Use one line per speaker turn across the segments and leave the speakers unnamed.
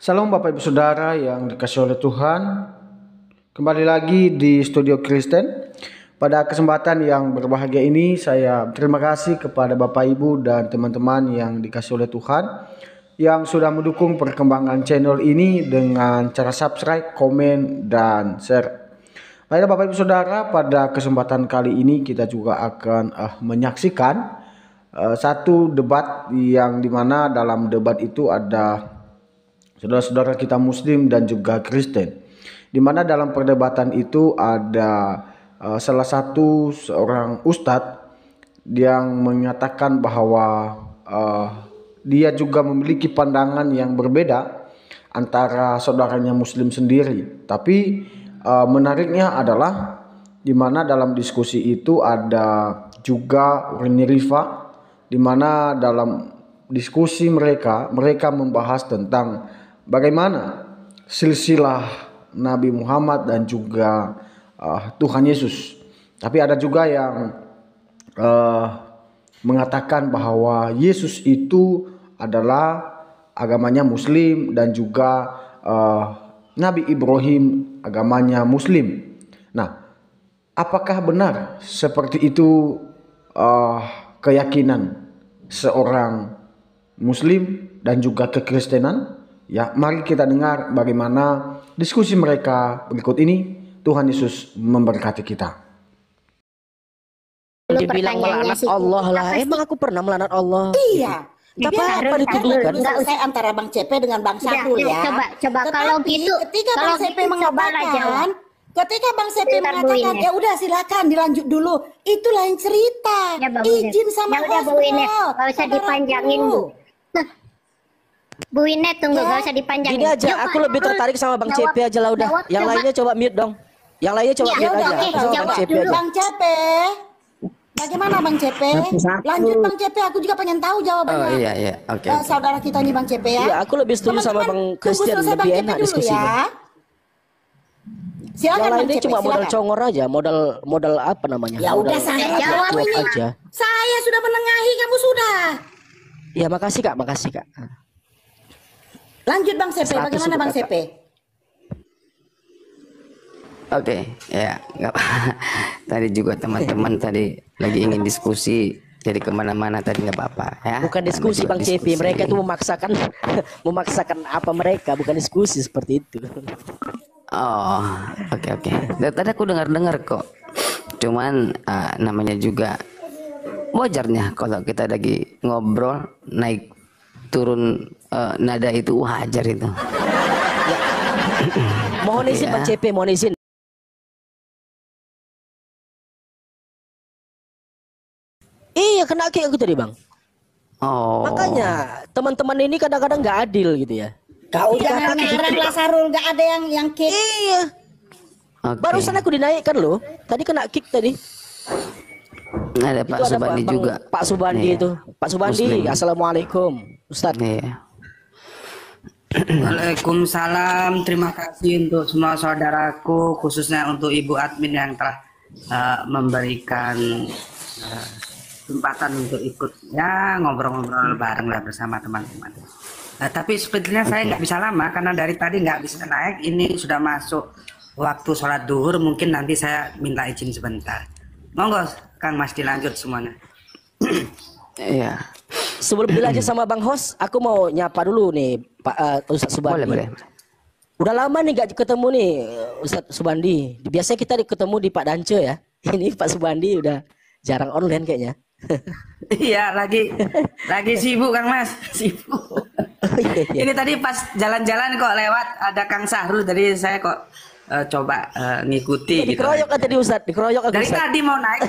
Salam Bapak Ibu Saudara yang dikasihi oleh Tuhan. Kembali lagi di Studio Kristen. Pada kesempatan yang berbahagia ini saya terima kasih kepada Bapak Ibu dan teman-teman yang dikasihi oleh Tuhan yang sudah mendukung perkembangan channel ini dengan cara subscribe, komen, dan share. Baiklah Bapak Ibu Saudara, pada kesempatan kali ini kita juga akan menyaksikan satu debat yang dimana dalam debat itu ada saudara-saudara kita Muslim dan juga Kristen, di mana dalam perdebatan itu ada salah satu seorang ustadz yang menyatakan bahwa dia juga memiliki pandangan yang berbeda antara saudaranya Muslim sendiri. Tapi menariknya adalah di mana dalam diskusi itu ada juga Rini Rifa, di mana dalam diskusi mereka membahas tentang bagaimana silsilah Nabi Muhammad dan juga Tuhan Yesus. Tapi ada juga yang mengatakan bahwa Yesus itu adalah agamanya Muslim dan juga Nabi Ibrahim agamanya Muslim. Nah, apakah benar seperti itu keyakinan seorang Muslim dan juga kekristenan? Ya, mari kita dengar bagaimana diskusi mereka berikut ini. Tuhan Yesus memberkati kita.
Dibilang melaknat Allah lah. Emang aku pernah melaknat Allah?
Iya.
Tapi apa dituduhkan?
Selesai antara Bang CP dengan Bang Syarul ya.
Coba kalau gitu.
Ketika
Kalau
Bang CP
gitu
mengatakan, ketika Bang CP mengatakan, ya udah silakan dilanjut dulu. Itu lain cerita.
Ya,
Izin sama
ya udah Bu Inet,
host.
nggak usah dipanjangin Bu. Bu Inet tunggu, nggak usah dipanjangin.
Gini aja, aku lebih tertarik sama Bang CP aja lah udah. Yang lainnya coba mute dong. Yang lainnya coba mute aja. Aku sama Bang CP aja.
Bang CP, bagaimana Bang CP? Lanjut Bang CP, aku juga pengen tahu jawabannya.
Oh iya, oke.
Saudara kita ini Bang CP ya.
Iya, aku lebih setuju sama Bang Christian, lebih enak diskusinya.
Silakan
yang
Bang
lainnya
CP,
cuma modal
silakan.
congor aja, modal apa namanya?
Ya udah saya jawab
cuap
ini.
aja.
Saya sudah menengahi, kamu sudah.
Ya makasih Kak, makasih Kak.
Lanjut Bang CP,
100
bagaimana Bang
Kak.
CP?
Oke, ya nggak apa. Tadi juga teman-teman tadi lagi ingin diskusi, jadi kemana-mana tadi nggak apa-apa ya.
Bukan diskusi Bang CP, mereka itu memaksakan memaksakan apa mereka, bukan diskusi seperti itu.
Oh, oke. Tadi aku dengar kok. Cuman namanya juga wajarnya kalau kita lagi ngobrol naik turun nada itu wajar itu.
Mohon izin Bang CP, mohon izin. Iya, kena kick aku tadi Bang.
Oh.
Makanya teman-teman ini kadang-kadang nggak adil gitu ya.
Kau jangan ngarang lah Sarul, nggak ada yang kick.
Iya.
Okay.
Barusan aku dinaikkan loh. Tadi kena kick tadi.
Ada Pak Subandi juga.
Pak Subandi itu. Pak Subandi, Muslim. Assalamualaikum, Ustadz.
Iya.
Waalaikumsalam. Terima kasih untuk semua saudaraku, khususnya untuk Ibu admin yang telah memberikan kesempatan untuk ikut ya ngobrol-ngobrol bareng lah bersama teman-teman. Tapi sepertinya saya nggak bisa lama karena dari tadi nggak bisa naik. Ini sudah masuk waktu sholat duhur, mungkin nanti saya minta izin sebentar. Monggo Kang Mas dilanjut semuanya.
Iya.
Sebelum dilanjut sama Bang Host, aku mau nyapa dulu nih Pak Ustadz Subandi.
Boleh.
Udah lama nih gak ketemu nih Ustadz Subandi. Biasanya kita ketemu di Pak Dance ya. Ini Pak Subandi udah jarang online kayaknya.
Iya, lagi sibuk Kang Mas, sibuk.
Iya.
Ini tadi pas jalan-jalan kok lewat ada Kang Sahrul, jadi saya kok coba ngikuti gitu.
Dikeroyok kan tadi Ustadz, dikeroyok aku.
Dari tadi mau naik.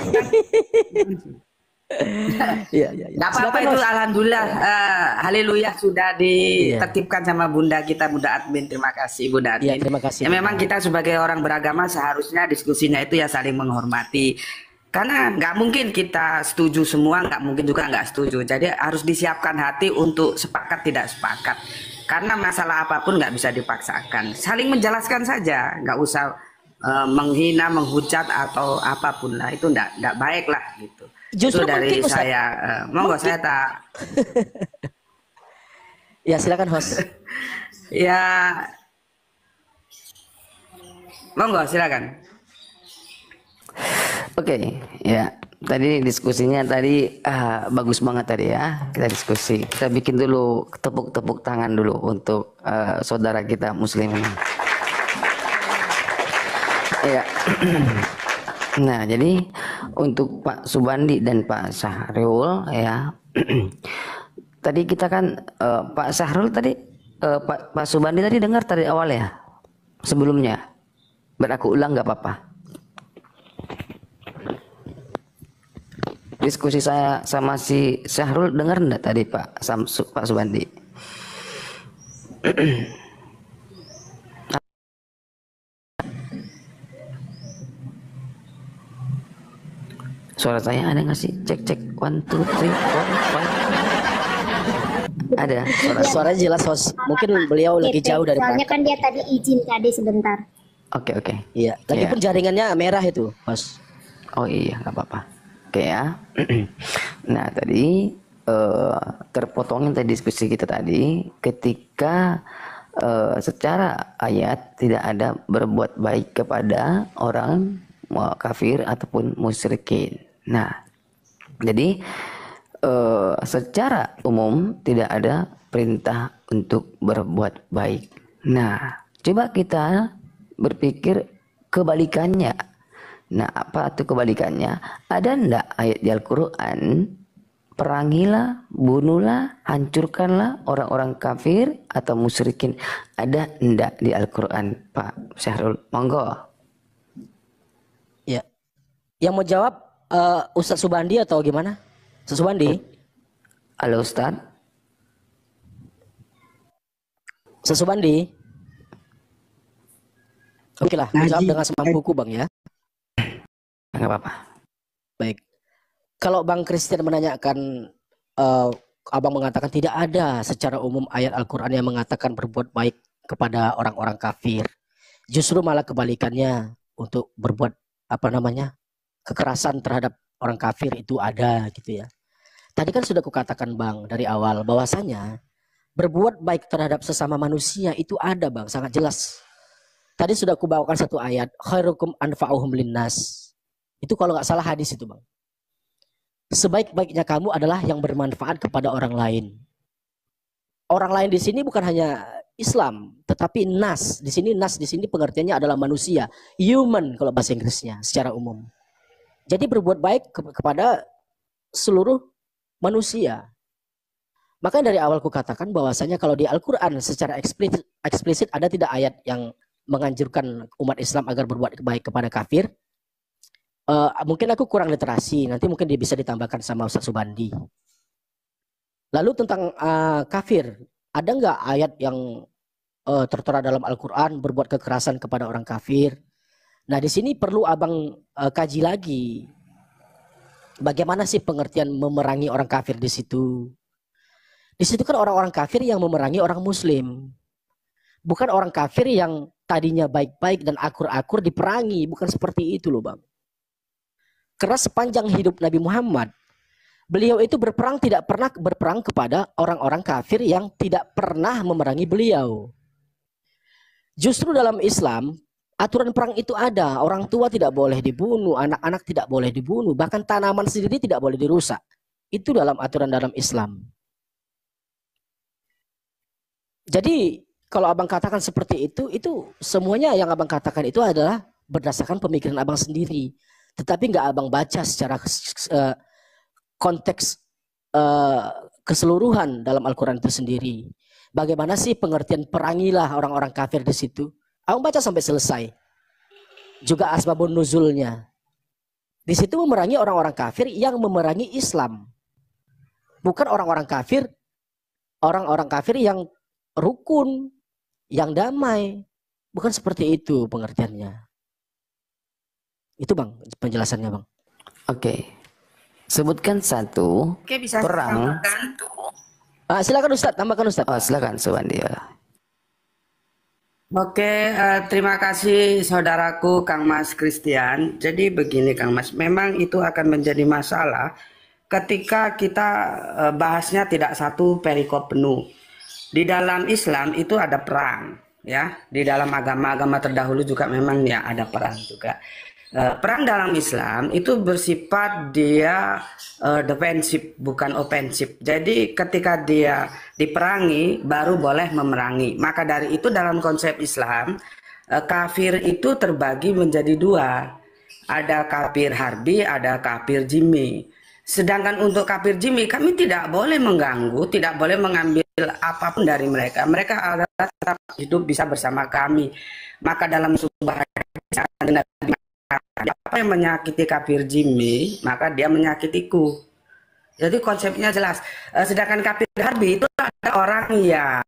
Iya.
Nggak apa-apa itu, alhamdulillah, haleluya sudah ditertibkan sama Bunda kita, Bunda admin. Terima kasih Bunda admin.
Iya, terima kasih.
Ya memang kita sebagai orang beragama seharusnya diskusinya itu ya saling menghormati. Karena nggak mungkin kita setuju semua, nggak mungkin juga nggak setuju. Jadi harus disiapkan hati untuk sepakat tidak sepakat. Karena masalah apapun nggak bisa dipaksakan. Saling menjelaskan saja, nggak usah menghina, menghujat atau apapun lah. Itu nggak baik lah gitu.
Justru
itu dari
penting,
saya. Monggo saya tak.
Ya silakan host.
Ya, monggo silakan.
Oke, ya. Tadi diskusinya tadi bagus banget tadi ya. Kita diskusi. Kita bikin dulu tepuk-tepuk tangan dulu untuk saudara kita muslim ini. Ya. Nah, jadi untuk Pak Subandi dan Pak Syahrul ya. Tadi kita kan Pak Syahrul tadi Pak Subandi tadi dengar tadi awal ya. Sebelumnya. Aku ulang nggak apa-apa. Diskusi saya sama si Syahrul dengar enggak tadi Pak Subandi? Suara saya ada nggak sih? Cek 1 2 3 4 5. Ada suara.
Suaranya jelas, host. Mungkin beliau lagi jauh dari
Soalnya kan dia tadi izin tadi sebentar.
Oke.
Iya, lagi pun jaringannya merah itu, host.
Oh iya, nggak apa-apa. Oke ya. Nah tadi terpotongin tadi diskusi kita tadi ketika secara ayat tidak ada berbuat baik kepada orang kafir ataupun musyrikin. Nah jadi secara umum tidak ada perintah untuk berbuat baik. Nah coba kita berpikir kebalikannya. Nah, apa itu kebalikannya? Ada ndak ayat di Al-Quran? Perangilah, bunuhlah, hancurkanlah orang-orang kafir atau musyrikin. Ada ndak di Al-Quran, Pak Syahrul? Monggo.
Ya. Yang mau jawab Ustadz Subandi atau gimana? Ustadz Subandi?
Halo Ustadz.
Ustadz Subandi? Oke lah, jawab dengan semampuku Bang ya.
Nggak apa-apa.
Baik. Kalau Bang Christian menanyakan, Abang mengatakan tidak ada secara umum ayat Al-Quran yang mengatakan berbuat baik kepada orang-orang kafir. Justru malah kebalikannya, untuk berbuat kekerasan terhadap orang kafir itu ada gitu ya. Tadi kan sudah kukatakan Bang dari awal bahwasanya berbuat baik terhadap sesama manusia itu ada Bang, sangat jelas. Tadi sudah kubawakan satu ayat, khairukum anfa'uhum linnas. Itu kalau nggak salah hadis itu Bang. Sebaik-baiknya kamu adalah yang bermanfaat kepada orang lain. Orang lain di sini bukan hanya Islam, tetapi nas. Di sini nas di sini pengertiannya adalah manusia, human kalau bahasa Inggrisnya secara umum. Jadi berbuat baik kepada seluruh manusia. Maka dari awal kukatakan bahwasanya kalau di Al-Quran secara eksplisit ada tidak ayat yang menganjurkan umat Islam agar berbuat baik kepada kafir. Mungkin aku kurang literasi, nanti mungkin dia bisa ditambahkan sama Ustadz Subandi. Lalu tentang kafir, ada nggak ayat yang tertera dalam Al-Quran berbuat kekerasan kepada orang kafir? Nah di sini perlu abang kaji lagi, bagaimana sih pengertian memerangi orang kafir di situ? Di situ kan orang-orang kafir yang memerangi orang Muslim, bukan orang kafir yang tadinya baik-baik dan akur-akur diperangi, bukan seperti itu loh Bang. Karena sepanjang hidup Nabi Muhammad, beliau itu tidak pernah berperang kepada orang-orang kafir yang tidak pernah memerangi beliau. Justru dalam Islam, aturan perang itu ada. Orang tua tidak boleh dibunuh, anak-anak tidak boleh dibunuh, bahkan tanaman sendiri tidak boleh dirusak. Itu dalam aturan dalam Islam. Jadi, kalau abang katakan seperti itu semuanya yang abang katakan itu adalah berdasarkan pemikiran abang sendiri. Tetapi nggak abang baca secara konteks keseluruhan dalam Al-Quran itu sendiri. Bagaimana sih pengertian perangilah orang-orang kafir di situ? Abang baca sampai selesai. Juga asbabun nuzulnya. Di situ memerangi orang-orang kafir yang memerangi Islam. Bukan orang-orang kafir yang rukun, yang damai. Bukan seperti itu pengertiannya. Itu Bang penjelasannya Bang.
Oke. Sebutkan satu
Bisa
perang.
Silakan Ustadz, tambahkan Ustadz.
Oh, silakan Subandi.
Oke, terima kasih saudaraku Kang Mas Christian. Jadi begini Kang Mas, memang itu akan menjadi masalah ketika kita bahasnya tidak satu perikop penuh. di dalam Islam itu ada perang, ya. Di dalam agama-agama terdahulu juga memang ya ada perang juga. Perang dalam Islam itu bersifat dia defensif, bukan ofensif. Jadi ketika dia diperangi baru boleh memerangi. Maka dari itu dalam konsep Islam kafir itu terbagi menjadi dua. Ada kafir harbi, ada kafir jimi. Sedangkan untuk kafir jimi kami tidak boleh mengganggu, tidak boleh mengambil apapun dari mereka. Mereka adalah tetap hidup bisa bersama kami. Maka dalam sebuah hadis siapa yang menyakiti kafir jimi, maka dia menyakitiku. Jadi konsepnya jelas. Sedangkan kafir harbi itu ada orang yang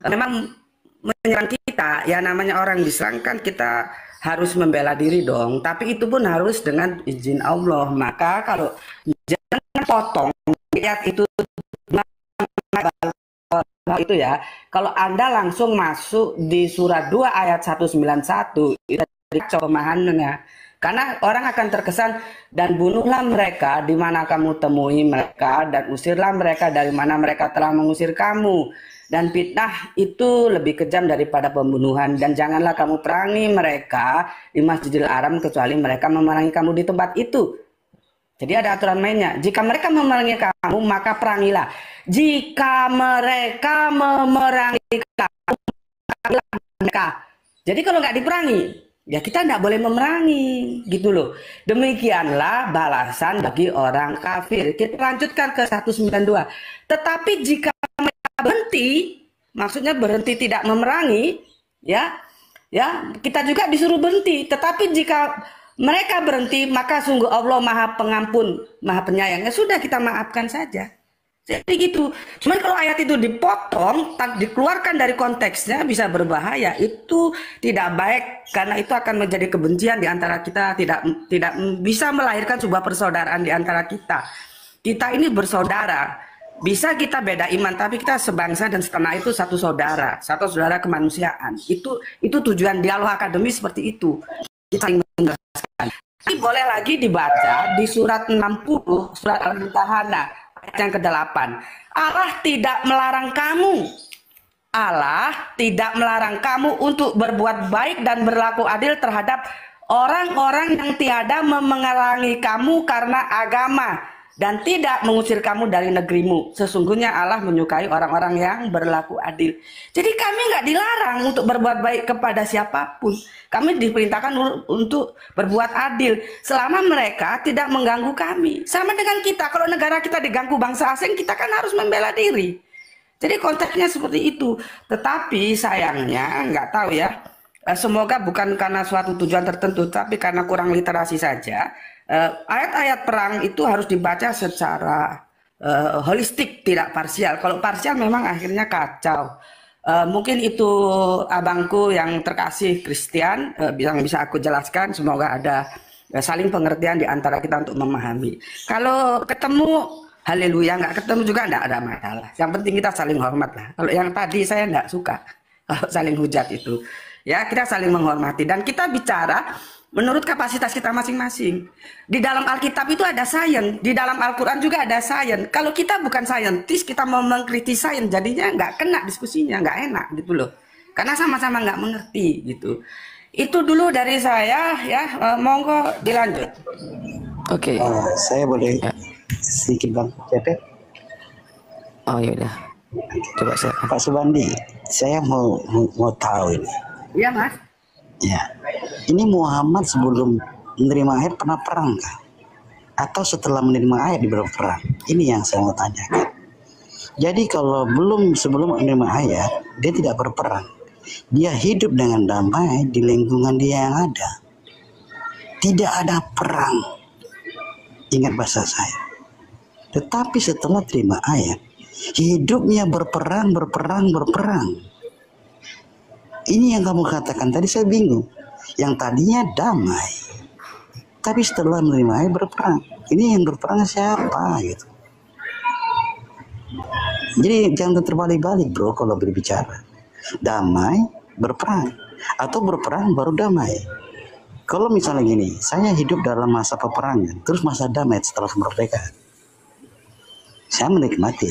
memang menyerang kita, ya namanya orang diserang kan kita harus membela diri dong. Tapi itu pun harus dengan izin Allah. Maka kalau jangan potong ayat itu ya. Kalau Anda langsung masuk di surat 2 ayat 191 itu pemahamannya, karena orang akan terkesan dan bunuhlah mereka di mana kamu temui mereka dan usirlah mereka dari mana mereka telah mengusir kamu, dan fitnah itu lebih kejam daripada pembunuhan, dan janganlah kamu perangi mereka di Masjidil Haram kecuali mereka memerangi kamu di tempat itu. Jadi ada aturan mainnya. Jika mereka memerangi kamu maka perangilah. Jika mereka memerangi kamu mereka. Jadi kalau nggak diperangi ya kita tidak boleh memerangi, gitu loh. Demikianlah balasan bagi orang kafir. Kita lanjutkan ke 192. Tetapi jika mereka berhenti, maksudnya berhenti tidak memerangi, ya kita juga disuruh berhenti. Tetapi jika mereka berhenti, maka sungguh Allah Maha Pengampun, Maha Penyayang. Ya sudah, kita maafkan saja. Jadi gitu. Cuman kalau ayat itu dipotong, dikeluarkan dari konteksnya bisa berbahaya. Itu tidak baik karena itu akan menjadi kebencian di antara kita, tidak bisa melahirkan sebuah persaudaraan di antara kita. Kita ini bersaudara. Bisa kita beda iman tapi kita sebangsa dan setanah itu satu saudara kemanusiaan. Itu tujuan dialog akademis seperti itu. Kita saling menjelaskan. Ini boleh lagi dibaca di surat 60 surat Al-Mumtahanah ayat yang ke-8. Allah tidak melarang kamu untuk berbuat baik dan berlaku adil terhadap orang-orang yang tiada memerangi kamu karena agama dan tidak mengusir kamu dari negerimu. Sesungguhnya Allah menyukai orang-orang yang berlaku adil. Jadi kami nggak dilarang untuk berbuat baik kepada siapapun. Kami diperintahkan untuk berbuat adil selama mereka tidak mengganggu kami. Sama dengan kita, kalau negara kita diganggu bangsa asing, kita kan harus membela diri. Jadi konteksnya seperti itu. Tetapi sayangnya nggak tahu ya. Semoga bukan karena suatu tujuan tertentu, tapi karena kurang literasi saja. Ayat-ayat perang itu harus dibaca secara holistik, tidak parsial. Kalau parsial memang akhirnya kacau. Mungkin itu abangku yang terkasih Christian yang bisa aku jelaskan. Semoga ada saling pengertian di antara kita untuk memahami. Kalau ketemu haleluya, nggak ketemu juga nggak ada masalah. Yang penting kita saling hormat lah. Kalau yang tadi saya nggak suka kalau saling hujat itu. Ya kita saling menghormati dan kita bicara menurut kapasitas kita masing-masing. Di dalam Alkitab itu ada sains, di dalam Al-Quran juga ada sains. Kalau kita bukan saintis, kita mau mengkritik sains, jadinya nggak kena diskusinya, nggak enak gitu loh. Karena sama-sama nggak mengerti gitu. Itu dulu dari saya ya, monggo dilanjut.
Oke.
Saya boleh sedikit Bang Pepe?
Oh ya udah. Coba saya.
Pak Subandi, saya mau tahu ini.
Iya Mas.
Ya, ini Muhammad sebelum menerima ayat pernah perang nggak? Atau setelah menerima ayat di berperang? Ini yang saya mau tanyakan. Jadi kalau sebelum menerima ayat, dia tidak berperang. Dia hidup dengan damai di lingkungan dia yang ada. Tidak ada perang. Ingat bahasa saya. Tetapi setelah terima ayat, hidupnya berperang. Ini yang kamu katakan tadi, saya bingung. Yang tadinya damai, tapi setelah menerima ayat berperang. Ini yang berperang siapa gitu? Jadi jangan terbalik-balik bro kalau berbicara. Damai berperang atau berperang baru damai. Kalau misalnya gini, saya hidup dalam masa peperangan, terus masa damai setelah kemerdekaan. Saya menikmati.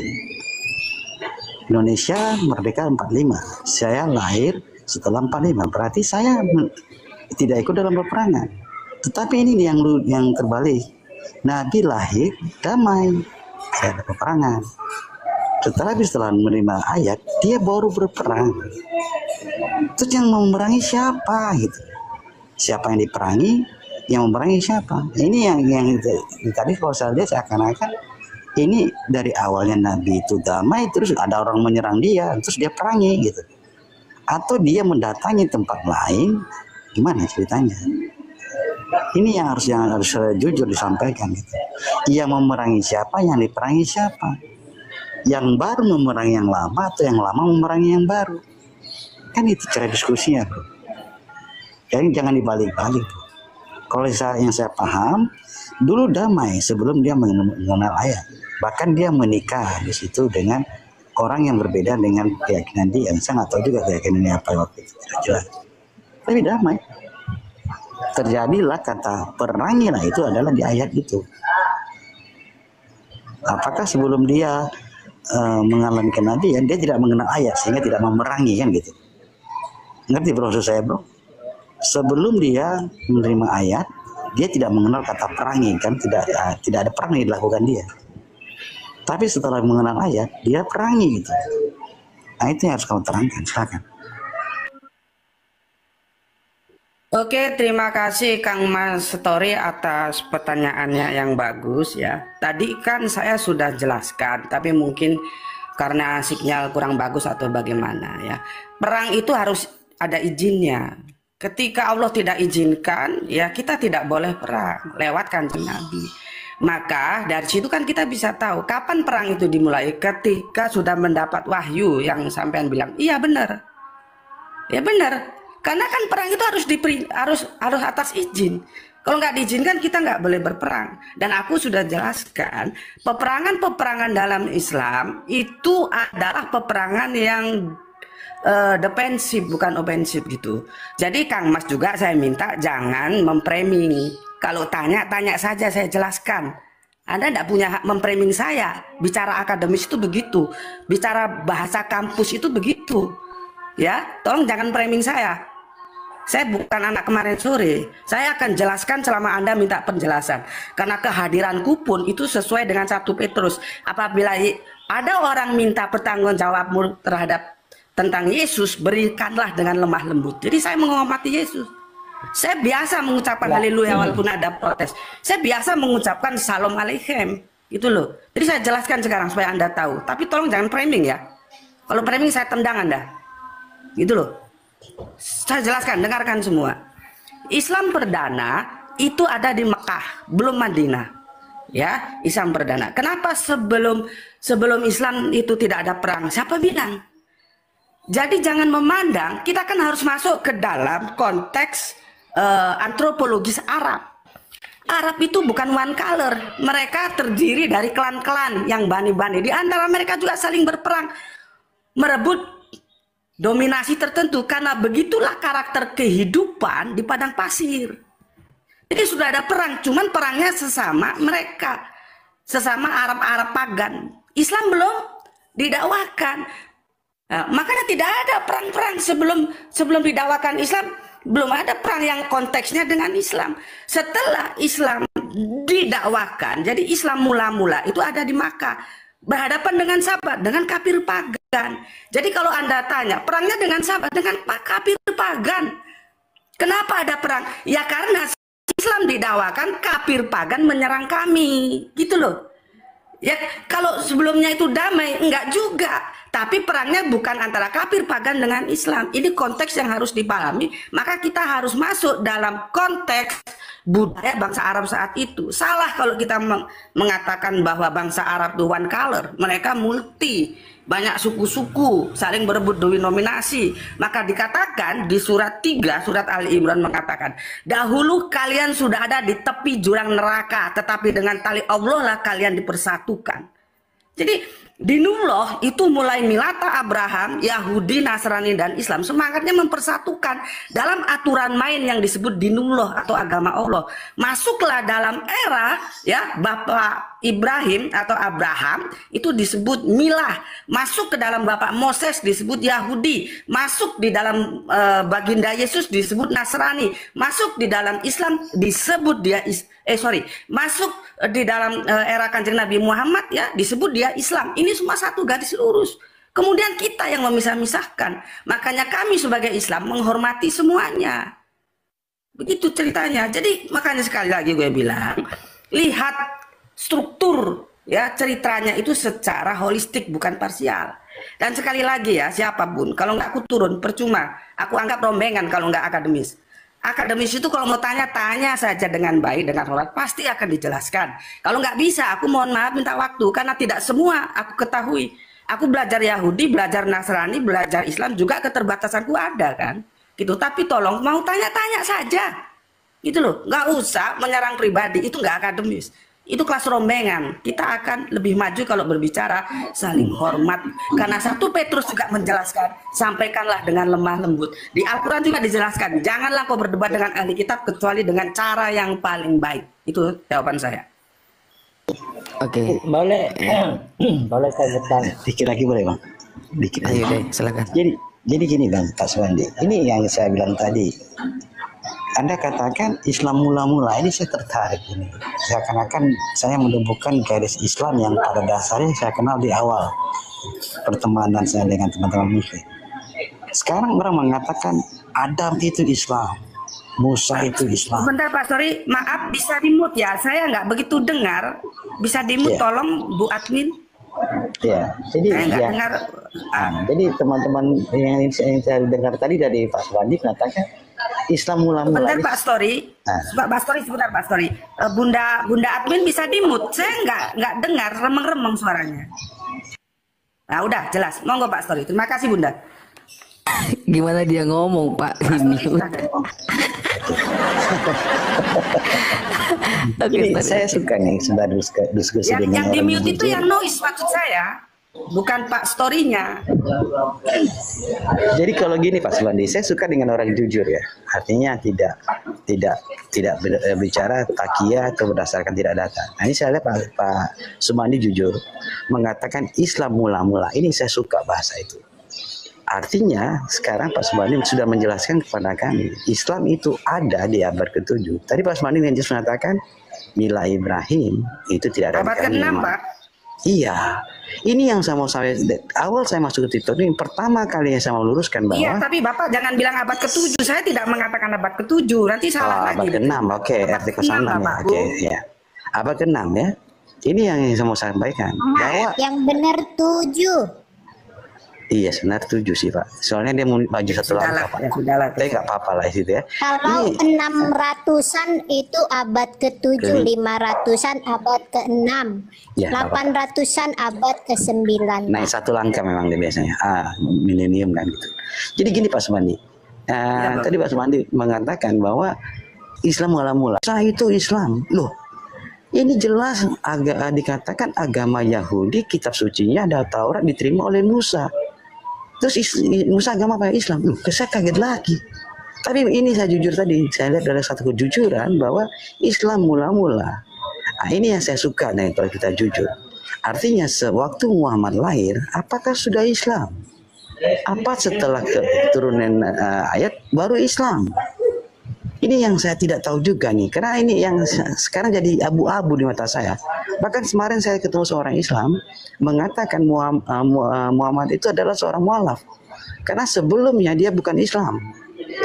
Indonesia merdeka 45. Saya lahir setelah 45. Berarti saya tidak ikut dalam peperangan. Tetapi ini yang terbalik. Nabi lahir damai. Saya ada peperangan. Setelah menerima ayat, dia baru berperang. Terus yang memerangi siapa gitu? Siapa yang diperangi? Yang memerangi siapa? Ini yang tadi kalau saya lihat seakan-akan ini dari awalnya Nabi itu damai, terus ada orang menyerang dia, terus dia perangi gitu. Atau dia mendatangi tempat lain, gimana ceritanya? Ini yang harus jujur disampaikan gitu. Yang memerangi siapa, yang diperangi siapa? Yang baru memerangi yang lama atau yang lama memerangi yang baru? Kan itu cara diskusinya, bro. Jadi jangan dibalik-balik. Kalau yang saya paham, dulu damai sebelum dia mengenal ayat. Bahkan dia menikah di situ dengan orang yang berbeda dengan keyakinan dia. Saya nggak tahu juga keyakinannya apa waktu itu, tidak jelas. Tapi damai. Terjadilah kata perangilah itu adalah di ayat itu. Apakah sebelum dia mengalami kenabian, dia tidak mengenal ayat sehingga tidak memerangi, kan gitu. Ngerti bro maksud saya, bro? Sebelum dia menerima ayat, dia tidak mengenal kata perangi, kan tidak ada perang yang dilakukan dia. Tapi setelah mengenal ayat, dia perangi gitu. Nah itu yang harus kamu terangkan, silakan.
Oke, terima kasih Kang Mas Story atas pertanyaannya yang bagus ya. Tadi kan saya sudah jelaskan, tapi mungkin karena sinyal kurang bagus atau bagaimana ya. Perang itu harus ada izinnya. Ketika Allah tidak izinkan, ya kita tidak boleh perang lewat Kanjeng Nabi. Maka dari situ kan kita bisa tahu kapan perang itu dimulai, ketika sudah mendapat wahyu yang sampean bilang, iya benar. Ya benar. Karena kan perang itu harus atas izin. Kalau nggak diizinkan kita nggak boleh berperang. Dan aku sudah jelaskan peperangan dalam Islam itu adalah peperangan yang defensif bukan ofensif gitu. Jadi Kang Mas juga saya minta jangan memframing. Kalau tanya saja saya jelaskan. Anda tidak punya hak memframing saya. Bicara akademis itu begitu. Bicara bahasa kampus itu begitu. Ya, tolong jangan framing saya. Saya bukan anak kemarin sore. Saya akan jelaskan selama Anda minta penjelasan. Karena kehadiranku pun itu sesuai dengan 1 Petrus. Apabila ada orang minta pertanggungjawabmu terhadap tentang Yesus, berikanlah dengan lemah lembut. Jadi saya menghormati Yesus. Saya biasa mengucapkan haleluya walaupun ada protes. Saya biasa mengucapkan salam aleichem. Gitu loh. Jadi saya jelaskan sekarang supaya Anda tahu. Tapi tolong jangan framing ya. Kalau framing saya tendang Anda. Gitu loh. Saya jelaskan, dengarkan semua. Islam perdana itu ada di Mekah, belum Madinah. Ya, Islam perdana. Kenapa sebelum Islam itu tidak ada perang? Siapa bilang? Jadi jangan memandang, kita kan harus masuk ke dalam konteks antropologis Arab. Arab itu bukan one color. Mereka terdiri dari klan-klan yang bani-bani. Di antara mereka juga saling berperang, merebut dominasi tertentu, karena begitulah karakter kehidupan di padang pasir. Jadi sudah ada perang, cuman perangnya sesama mereka, sesama Arab-Arab pagan. Islam belum didakwakan. Nah, makanya tidak ada perang-perang sebelum didakwakan Islam, belum ada perang yang konteksnya dengan Islam. Setelah Islam didakwakan, jadi Islam mula-mula itu ada di Makkah. Berhadapan dengan siapa? Dengan kafir pagan. Jadi kalau Anda tanya, perangnya dengan siapa? Dengan kafir pagan. Kenapa ada perang? Ya karena Islam didakwakan, kafir pagan menyerang kami. Gitu loh. Ya kalau sebelumnya itu damai, enggak juga. Tapi perangnya bukan antara kafir pagan dengan Islam. Ini konteks yang harus dipahami. Maka kita harus masuk dalam konteks budaya bangsa Arab saat itu. Salah kalau kita mengatakan bahwa bangsa Arab itu one color. Mereka multi, banyak suku-suku, saling berebut dominasi. Maka dikatakan di surat 3, surat Ali Imran mengatakan, dahulu kalian sudah ada di tepi jurang neraka, tetapi dengan tali Allah lah kalian dipersatukan. Jadi Dinullah itu mulai milata Abraham, Yahudi, Nasrani, dan Islam. Semangatnya mempersatukan dalam aturan main yang disebut Dinullah atau agama Allah. Masuklah dalam era ya Bapak Ibrahim atau Abraham itu disebut milah, masuk ke dalam bapak Moses disebut Yahudi, masuk di dalam baginda Yesus disebut Nasrani, masuk di dalam Islam disebut dia masuk di dalam era Kanjeng Nabi Muhammad ya disebut dia Islam. Ini semua satu garis lurus. Kemudian kita yang memisah-misahkan. Makanya kami sebagai Islam menghormati semuanya. Begitu ceritanya. Jadi makanya sekali lagi gue bilang, lihat struktur ya ceritanya itu secara holistik bukan parsial. Dan sekali lagi ya siapapun kalau nggak aku turun percuma, aku anggap rombengan kalau nggak akademis. Akademis itu kalau mau tanya saja dengan baik, dengan hormat pasti akan dijelaskan. Kalau nggak bisa aku mohon maaf minta waktu karena tidak semua aku ketahui. Aku belajar Yahudi, belajar Nasrani, belajar Islam juga keterbatasanku ada kan. Gitu. Tapi tolong mau tanya-tanya saja. Gitu loh, nggak usah menyerang pribadi, itu nggak akademis. Itu kelas rombengan. Kita akan lebih maju kalau berbicara saling hormat. Karena 1 Petrus juga menjelaskan, sampaikanlah dengan lemah lembut. Di Al-Quran juga dijelaskan, janganlah kau berdebat dengan ahli kitab kecuali dengan cara yang paling baik. Itu jawaban saya.
Oke.
Boleh, boleh saya bertanya.
Dikit lagi boleh bang? Dikit lagi.
Ayo deh, silakan.
Jadi gini bang Pak Suwandi, ini yang saya bilang tadi. Anda katakan Islam mula-mula, ini saya tertarik ini. Seakan-akan saya menemukan garis Islam yang pada dasarnya saya kenal di awal pertemanan saya dengan teman-teman Muslim. Sekarang orang mengatakan Adam itu Islam, Musa itu Islam.
Sebentar Pak, sorry, maaf bisa di-mute ya. Saya nggak begitu dengar. Bisa di-mute tolong Bu Admin.
Ya, jadi
dengar.
Jadi teman-teman yang saya dengar tadi dari Pak Suwandi mengatakan Islam mula-mula.
Sebentar Pak Story, Pak Story sebentar Pak Story. Bunda Admin bisa di-mute. Saya nggak dengar remeng-remeng suaranya. Nah udah jelas, monggo Pak Story. Terima kasih Bunda.
Gimana dia ngomong Pak?
Ini saya suka nih sebentar diskusi dengan
yang di mute itu
jujur.
yang noise maksud saya, bukan Pak Story-nya.
Jadi kalau gini Pak Suwandi, saya suka dengan orang jujur ya. Artinya tidak bicara takia atau berdasarkan tidak data. Nah ini saya lihat Pak Sumandi jujur mengatakan Islam mula-mula. Ini saya suka bahasa itu. Artinya sekarang Pak Sumandi sudah menjelaskan kepada kami Islam itu ada di abad ke-7. Tadi Pak Sumandi yang jelas mengatakan Mila Ibrahim itu tidak ada
abad ke-6 Pak.
Iya, ini yang saya mau awal saya masuk ke TikTok ini pertama kali yang saya mau luruskan bahwa
Iya, tapi Bapak jangan bilang abad ke-7. Saya tidak mengatakan abad ke-7. Nanti salah lagi.
Abad ke-6, oke, arti ke-6 ya. Oke, ya. Abad ke-6 ya. Ini yang saya mau sampaikan bahwa
Yang benar 7.
iya sebenarnya 7 sih Pak. Soalnya dia mau maju satu langkah Pak.
Ya sudahlah.
Tapi nggak apa-apa lah itu ya.
Kalau 600-an itu abad ke-7, 500-an abad ke-6,
Ya,
800-an abad ke-9.
Naik satu langkah memang dia biasanya. Milenium kan gitu. Jadi gini Pak Sumandi. Tadi Pak Sumandi mengatakan bahwa Islam mula-mula. Saya itu Islam. Loh, ini jelas dikatakan agama Yahudi, kitab sucinya ada Taurat diterima oleh Musa. Terus Musa agama apa? Islam. Loh, saya kaget lagi. Tapi ini saya jujur tadi, saya lihat dari satu kejujuran bahwa Islam mula-mula. Nah, ini yang saya suka nih kalau kita jujur. Artinya sewaktu Muhammad lahir, apakah sudah Islam? Apa setelah keturunan ayat baru Islam? Ini yang saya tidak tahu juga nih, karena ini yang sekarang jadi abu-abu di mata saya. Bahkan kemarin saya ketemu seorang Islam mengatakan Muhammad itu adalah seorang mualaf, karena sebelumnya dia bukan Islam.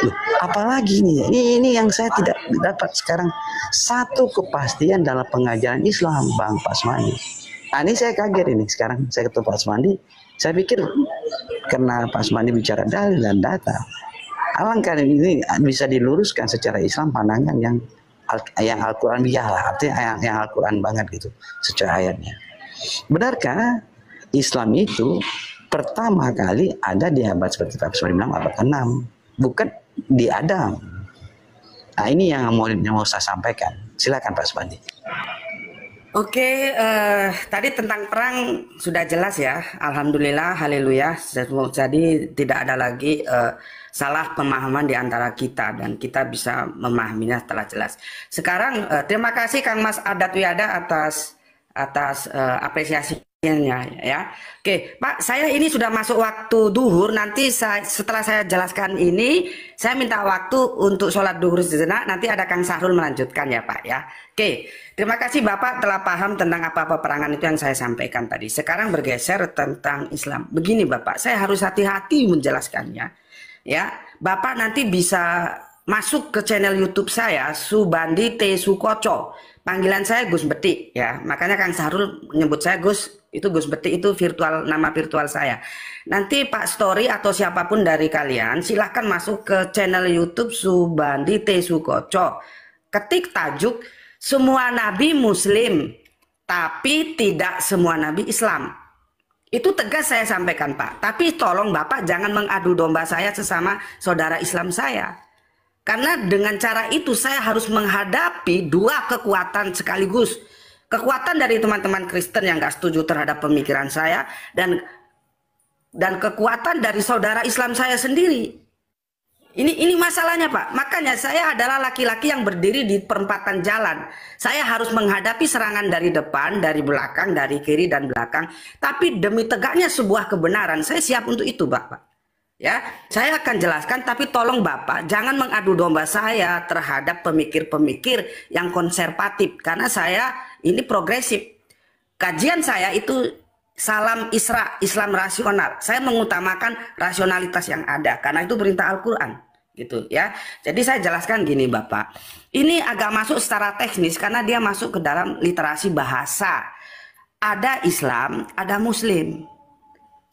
Loh, apalagi nih, ini yang saya tidak dapat sekarang satu kepastian dalam pengajaran Islam, Bang Pak Sumandi. Nah, ini saya kaget ini sekarang saya ketemu Pak Sumandi. Saya pikir karena Pak Sumandi bicara dalil dan data. Alangkah ini bisa diluruskan secara Islam pandangan yang Al-Quran biarlah, artinya yang Al-Quran banget gitu secara ayatnya. Benarkah Islam itu pertama kali ada di abad seperti Pak Sumandi bilang abad ke-6, bukan di Adam? Nah ini yang mau saya sampaikan. Silakan Pak Sumandi.
Oke, tadi tentang perang sudah jelas ya. Alhamdulillah, haleluya. Jadi tidak ada lagi salah pemahaman di antara kita dan kita bisa memahaminya setelah jelas. Sekarang terima kasih Kang Mas Adat Wiada atas atas apresiasinya ya. Oke, Pak, saya ini sudah masuk waktu duhur. Nanti setelah saya jelaskan ini, saya minta waktu untuk sholat duhur sejenak. Nanti ada Kang Sahrul melanjutkan ya Pak ya. Oke, terima kasih Bapak telah paham tentang apa peperangan itu yang saya sampaikan tadi. Sekarang bergeser tentang Islam. Begini Bapak, saya harus hati-hati menjelaskannya. Ya, Bapak nanti bisa masuk ke channel YouTube saya, Subandi T. Sukoco. Panggilan saya Gus Betik ya. Makanya Kang Sahrul menyebut saya Gus. Itu Gus Betik itu nama virtual saya. Nanti Pak Story atau siapapun dari kalian silahkan masuk ke channel YouTube Subandi T. Sukoco. Ketik tajuk semua nabi Muslim, tapi tidak semua nabi Islam. Itu tegas saya sampaikan Pak. Tapi tolong Bapak jangan mengadu domba saya sesama saudara Islam saya. Karena dengan cara itu saya harus menghadapi dua kekuatan sekaligus. Kekuatan dari teman-teman Kristen yang gak setuju terhadap pemikiran saya. Dan kekuatan dari saudara Islam saya sendiri. Ini masalahnya Pak. Makanya saya adalah laki-laki yang berdiri di perempatan jalan. Saya harus menghadapi serangan dari depan, dari belakang, dari kiri dan belakang. Tapi demi tegaknya sebuah kebenaran, saya siap untuk itu Bapak. Ya, saya akan jelaskan, tapi tolong Bapak jangan mengadu domba saya terhadap pemikir-pemikir yang konservatif, karena saya ini progresif. Kajian saya itu salam Isra, Islam rasional. Saya mengutamakan rasionalitas yang ada, karena itu perintah Al-Quran, gitu ya. Jadi saya jelaskan gini Bapak, ini agak masuk secara teknis karena dia masuk ke dalam literasi bahasa. Ada Islam, ada Muslim.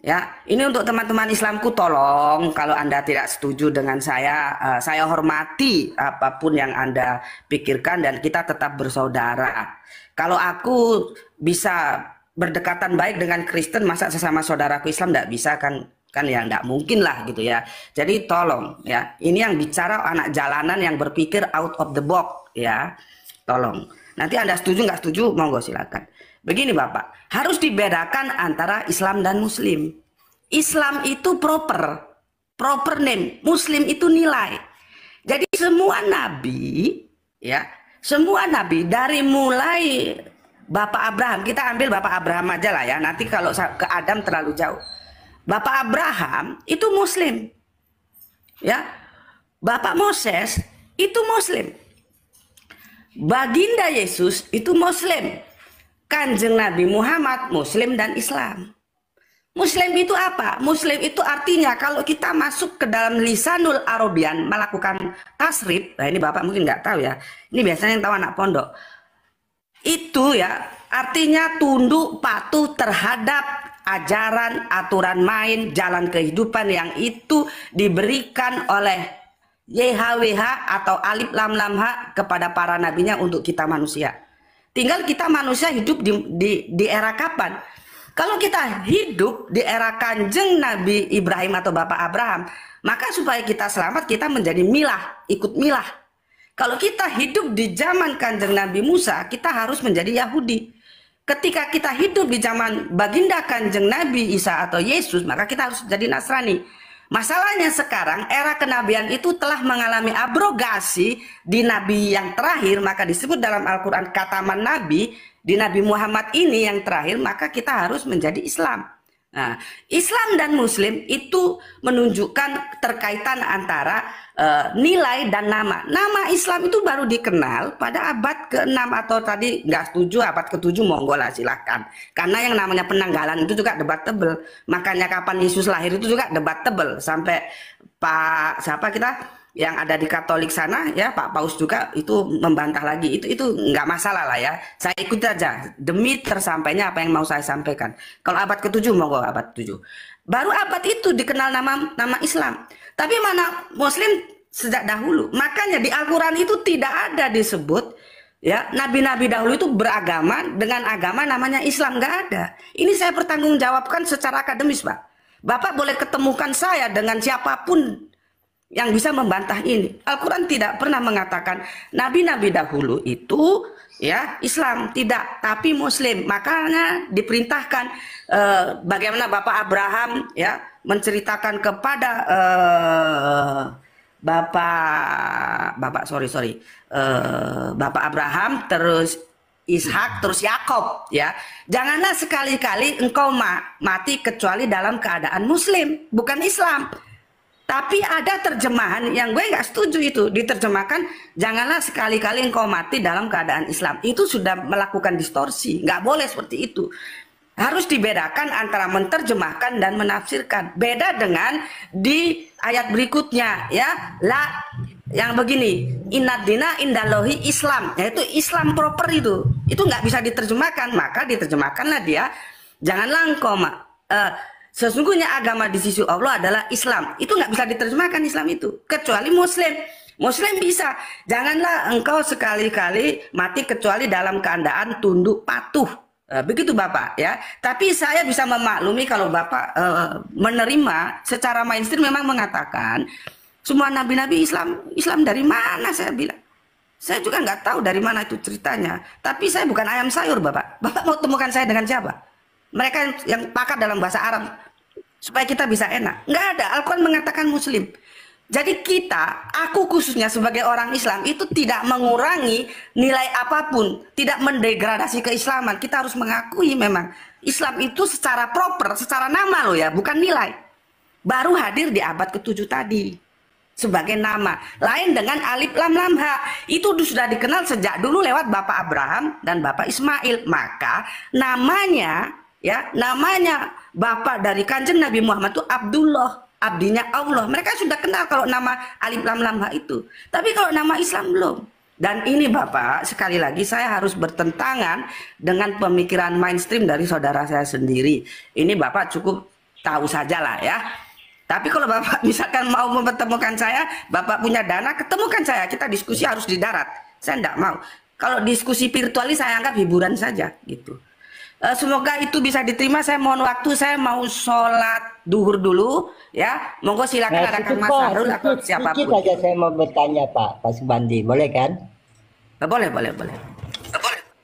Ya, ini untuk teman-teman Islamku, tolong kalau Anda tidak setuju dengan saya hormati apapun yang Anda pikirkan dan kita tetap bersaudara. Kalau aku bisa berdekatan baik dengan Kristen, masa sesama saudaraku Islam tidak bisa kan ya tidak mungkin lah gitu ya. Jadi tolong ya, ini yang bicara anak jalanan yang berpikir out of the box ya. Tolong. Nanti Anda setuju nggak setuju, monggo silakan. Begini Bapak, harus dibedakan antara Islam dan Muslim. Islam itu proper name, Muslim itu nilai. Jadi semua nabi, ya, semua nabi dari mulai Bapak Abraham, kita ambil Bapak Abraham aja lah ya. Nanti kalau ke Adam terlalu jauh. Bapak Abraham itu Muslim, ya. Bapak Moses itu Muslim. Baginda Yesus itu Muslim. Kanjeng Nabi Muhammad Muslim dan Islam. Muslim itu apa? Muslim itu artinya kalau kita masuk ke dalam lisanul Arabian melakukan tasrif, nah ini Bapak mungkin nggak tahu ya. Ini biasanya yang tahu anak pondok. Itu ya artinya tunduk patuh terhadap ajaran, aturan main, jalan kehidupan yang itu diberikan oleh YHWH atau Alif Lam Lam H kepada para nabinya untuk kita manusia. Tinggal kita manusia hidup di era kapan? Kalau kita hidup di era Kanjeng Nabi Ibrahim atau Bapak Abraham, maka supaya kita selamat kita menjadi milah, ikut milah. Kalau kita hidup di zaman Kanjeng Nabi Musa, kita harus menjadi Yahudi. Ketika kita hidup di zaman Baginda Kanjeng Nabi Isa atau Yesus, maka kita harus jadi Nasrani. Masalahnya sekarang era kenabian itu telah mengalami abrogasi di nabi yang terakhir, maka disebut dalam Al-Quran kataman nabi. Di Nabi Muhammad ini yang terakhir, maka kita harus menjadi Islam. Nah, Islam dan Muslim itu menunjukkan terkaitan antara nilai dan nama. Nama Islam itu baru dikenal pada abad ke-6 atau tadi nggak setuju abad ke-7, monggo lah silahkan. Karena yang namanya penanggalan itu juga debatable. Makanya kapan Yesus lahir itu juga debatable. Sampai Pak siapa kita yang ada di Katolik sana ya, Pak Paus juga itu membantah lagi. Itu nggak masalah lah ya. Saya ikut aja demi tersampainya apa yang mau saya sampaikan. Kalau abad ke-7 monggo abad 7. Baru abad itu dikenal nama Islam. Tapi mana Muslim sejak dahulu. Makanya di Al-Qur'an itu tidak ada disebut ya nabi-nabi dahulu itu beragama dengan agama namanya Islam, nggak ada. Ini saya pertanggungjawabkan secara akademis, Pak. Bapak boleh ketemukan saya dengan siapapun yang bisa membantah ini. Al-Quran tidak pernah mengatakan nabi-nabi dahulu itu ya Islam, tidak, tapi Muslim. Makanya diperintahkan bagaimana Bapak Abraham ya menceritakan kepada Bapak Abraham, terus Ishak, terus Yakob, ya. Janganlah sekali-kali engkau mati kecuali dalam keadaan Muslim, bukan Islam. Tapi ada terjemahan yang gue nggak setuju itu, diterjemahkan janganlah sekali-kali engkau mati dalam keadaan Islam. Itu sudah melakukan distorsi, nggak boleh seperti itu. Harus dibedakan antara menerjemahkan dan menafsirkan. Beda dengan di ayat berikutnya, ya, yang begini, inna dina indalohi Islam, yaitu Islam proper itu nggak bisa diterjemahkan, maka diterjemahkanlah dia, janganlah engkau sesungguhnya agama di sisi Allah adalah Islam. Itu nggak bisa diterjemahkan Islam itu, kecuali Muslim. Muslim bisa. Janganlah engkau sekali-kali mati kecuali dalam keadaan tunduk patuh. Begitu Bapak, ya. Tapi saya bisa memaklumi kalau Bapak menerima secara mainstream memang mengatakan semua nabi-nabi Islam dari mana, saya bilang. Saya juga nggak tahu dari mana itu ceritanya. Tapi saya bukan ayam sayur Bapak. Bapak mau temukan saya dengan siapa? Mereka yang pakar dalam bahasa Arab supaya kita bisa enak. Nggak ada. Al-Quran mengatakan Muslim. Jadi aku khususnya sebagai orang Islam itu tidak mengurangi nilai apapun, tidak mendegradasi keislaman. Kita harus mengakui memang Islam itu secara proper, secara nama loh ya, bukan nilai. Baru hadir di abad ke-7 tadi sebagai nama. Lain dengan alif lam lam ha. Itu sudah dikenal sejak dulu lewat Bapak Abraham dan Bapak Ismail. Maka namanya bapak dari Kanjeng Nabi Muhammad itu Abdullah, abdinya Allah. Mereka sudah kenal kalau nama alif lam lam ha itu. Tapi kalau nama Islam belum. Dan ini Bapak, sekali lagi saya harus bertentangan dengan pemikiran mainstream dari saudara saya sendiri. Ini Bapak cukup tahu sajalah ya. Tapi kalau Bapak misalkan mau mempertemukan saya, Bapak punya dana, ketemukan saya. Kita diskusi harus di darat. Saya tidak mau. Kalau diskusi virtual ini saya anggap hiburan saja gitu. Semoga itu bisa diterima. Saya mohon waktu, saya mau sholat duhur dulu ya. Monggo silakan ada Kang Mas Harul atau siapapun.
Sedikit aja saya mau bertanya Pak Subandi, boleh kan?
Boleh.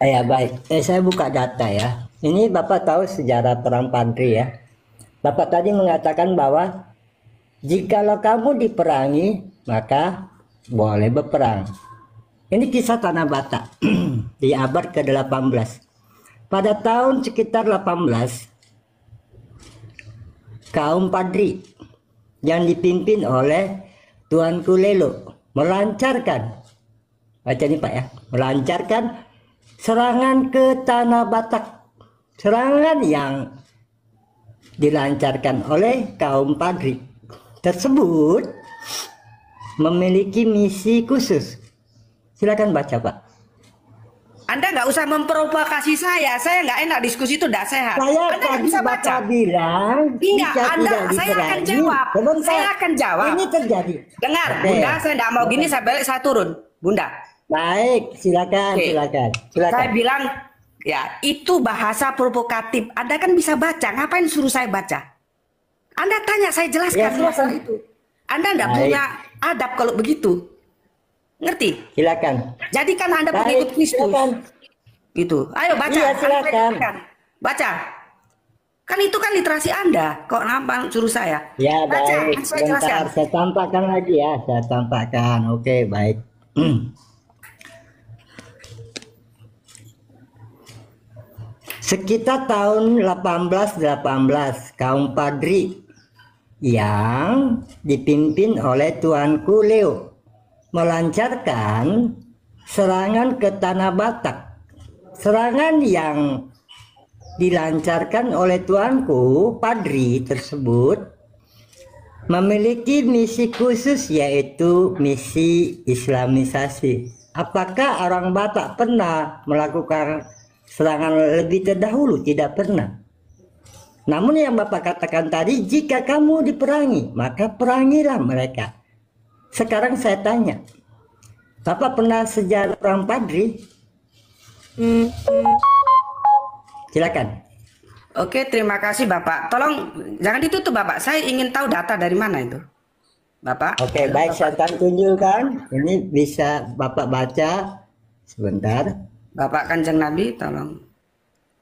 Ya baik, saya buka data ya. Ini Bapak tahu sejarah perang Padri ya. Bapak tadi mengatakan bahwa jikalau kamu diperangi maka boleh berperang. Ini kisah Tanah Batak di abad ke-18. Pada tahun sekitar 18, kaum Padri yang dipimpin oleh Tuanku Lelo melancarkan, baca ini Pak ya, melancarkan serangan ke Tanah Batak. Serangan yang dilancarkan oleh kaum Padri tersebut memiliki misi khusus. Silakan baca Pak.
Anda nggak usah memprovokasi saya nggak enak, diskusi itu tidak sehat. Anda nggak bisa baca.
Bilang,
iya, saya akan jawab. Saya akan jawab.
Ini terjadi.
Dengar, Bunda, saya tidak mau gini, saya balik, saya turun. Bunda.
Baik, silakan.
Saya bilang, ya itu bahasa provokatif. Anda kan bisa baca, ngapain suruh saya baca? Anda tanya, saya jelaskan masalah itu. Anda tidak punya adab kalau begitu. Ngerti?
Silakan.
Jadi kan Anda pengikut Kristus. Gitu. Ayo baca.
Iya, silakan.
Baca. Kan itu kan literasi Anda. Kok nampak suruh saya?
Ya,
baca.
baik.
Saya jelaskan.
Saya tampakkan lagi ya. Saya tampakkan. Oke, baik. Sekitar tahun 1818, kaum Padri yang dipimpin oleh Tuanku Leo melancarkan serangan ke Tanah Batak. Serangan yang dilancarkan oleh Tuanku Padri tersebut memiliki misi khusus, yaitu misi Islamisasi. Apakah orang Batak pernah melakukan serangan lebih terdahulu? Tidak pernah. Namun yang Bapak katakan tadi, jika kamu diperangi maka perangilah mereka. Sekarang saya tanya, Bapak pernah sejarah perang Padri? Silakan.
Oke, terima kasih Bapak. Tolong jangan ditutup Bapak. Saya ingin tahu data dari mana itu, Bapak.
Oke, baik, saya akan tunjukkan. Ini bisa Bapak baca sebentar.
Bapak Kanjeng Nabi, tolong.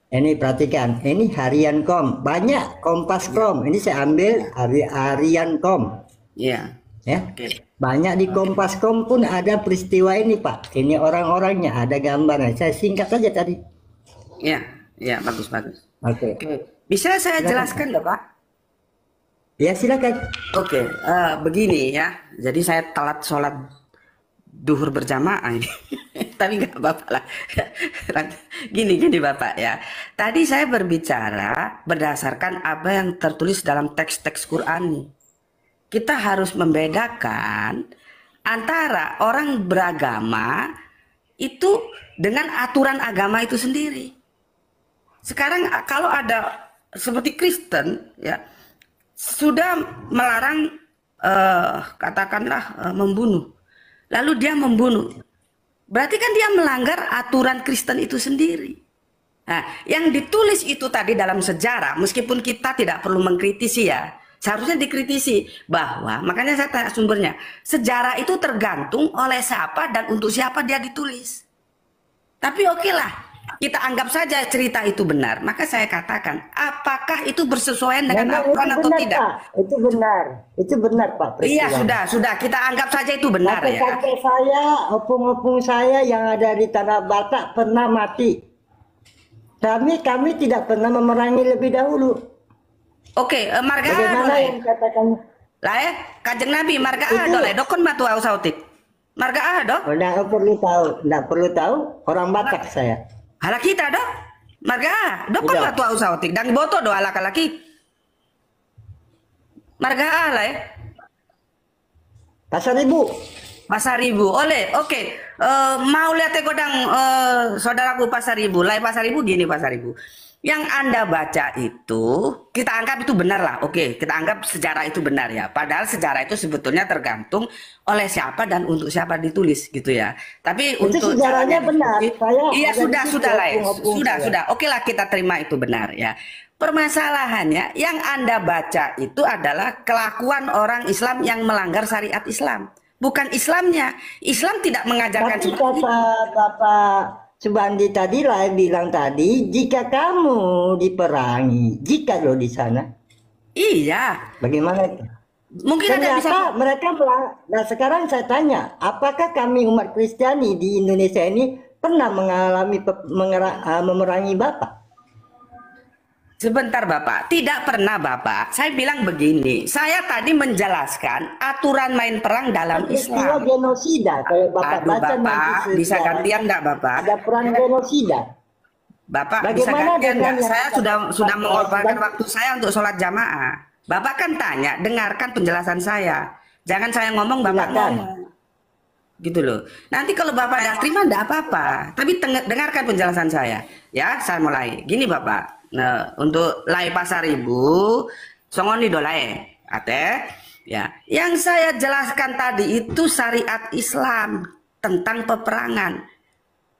Ini perhatikan, ini harian.com, banyak Kompas.com. Ini saya ambil harian.com.
Iya.
Ya,
Oke.
banyak di Kompas.com pun ada peristiwa ini Pak. Ini orang-orangnya, ada gambarnya. Saya singkat saja tadi.
Ya, ya, bagus, bagus.
Oke.
Oke. Bisa saya
Silakan,
jelaskan nggak, Pak?
Ya silakan.
Oke, begini ya. Jadi saya telat sholat duhur berjamaah ini. Tapi nggak apa-apa lah. Gini Bapak ya. Tadi saya berbicara berdasarkan apa yang tertulis dalam teks-teks Qur'ani. Kita harus membedakan antara orang beragama itu dengan aturan agama itu sendiri. Sekarang kalau ada seperti Kristen ya sudah melarang katakanlah membunuh. Lalu dia membunuh. Berarti kan dia melanggar aturan Kristen itu sendiri. Nah, yang ditulis itu tadi dalam sejarah, meskipun kita tidak perlu mengkritisi ya, seharusnya dikritisi bahwa, makanya saya tanya sumbernya, sejarah itu tergantung oleh siapa dan untuk siapa dia ditulis. Tapi oke lah, kita anggap saja cerita itu benar. Maka saya katakan, apakah itu bersesuaian dengan Al-Quran atau
benar,
tidak?
Pak. Itu benar Pak.
Iya,
peristiwanya.
sudah, kita anggap saja itu benar ya.
Kakek saya, opung-opung saya yang ada di Tanah Batak pernah mati. Kami tidak pernah memerangi lebih dahulu.
Oke, marga
Bagaimana yang katakan?
lah ya, Kanjeng Nabi marga ado le dokon matu au sautik. Marga ado.
Tidak perlu tahu orang Batak saya.
Hala kita do. Marga dokon
Udah.
matu au sautik dan boto do ala kalaki. Marga lah ya.
Pasar Ibu.
Pasar Ibu. Oleh, oke. Mau lihat godang saudaraku Pasar Ibu. Lai Pasar Ibu gini Pasar Ibu. Yang Anda baca itu, kita anggap itu benar lah. Oke, kita anggap sejarah itu benar ya. Padahal sejarah itu sebetulnya tergantung oleh siapa dan untuk siapa ditulis gitu ya. Tapi
Itu
untuk
sejarahnya
caranya
benar.
ditulis,
Saya
iya
ada di
sudah
situ,
lah ya.
opung-opung saya.
Sudah. Oke lah kita terima itu benar ya. Permasalahannya yang Anda baca itu adalah kelakuan orang Islam yang melanggar syariat Islam. Bukan Islamnya. Islam tidak mengajarkan
Tapi
seperti itu.
kata Bapak Subandi tadi lah bilang tadi, jika kamu diperangi, jika lo di sana,
Iya.
bagaimana itu?
Mungkin ada bisa.
Ternyata mereka nah sekarang saya tanya, apakah kami umat Kristiani di Indonesia ini pernah mengalami memerangi Bapak?
Sebentar Bapak, tidak pernah Bapak. Saya bilang begini, saya tadi menjelaskan aturan main perang dalam
Peristiwa
Islam.
genosida, kalau Bapak
Aduh
baca nanti
Bapak, bisa
sejarah,
gantian enggak Bapak?
ada perang genosida.
Bapak bisa
Bagaimana
gantian
dengan
enggak?
yang
Saya sudah mengorbankan
dan-
waktu saya untuk sholat jamaah. Bapak kan tanya, dengarkan penjelasan saya. Jangan saya ngomong, Bapak
Silakan.
ngomong. Gitu loh. Nanti kalau Bapak tidak terima enggak apa-apa. Tapi dengarkan penjelasan saya. Ya, saya mulai. Gini Bapak. Nah, untuk Lai Pasar Ibu, songoni dolae. Ate, ya. Yang saya jelaskan tadi itu syariat Islam tentang peperangan.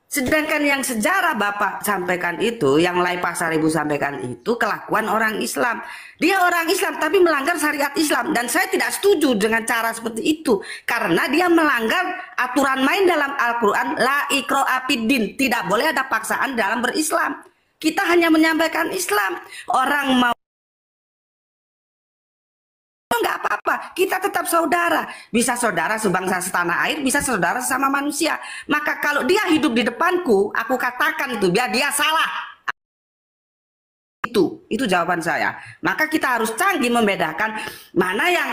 Sedangkan yang sejarah Bapak sampaikan itu, yang Lai Pasar Ibu sampaikan itu kelakuan orang Islam. Dia orang Islam tapi melanggar syariat Islam. Dan saya tidak setuju dengan cara seperti itu. Karena dia melanggar aturan main dalam Al-Quran. La ikro'a fiddin. Tidak boleh ada paksaan dalam berislam. Kita hanya menyampaikan Islam. Orang mau nggak apa-apa, kita tetap saudara. Bisa saudara sebangsa setanah air, bisa saudara sama manusia. Maka kalau dia hidup di depanku, aku katakan itu biar dia salah. Itu jawaban saya. Maka kita harus canggih membedakan mana yang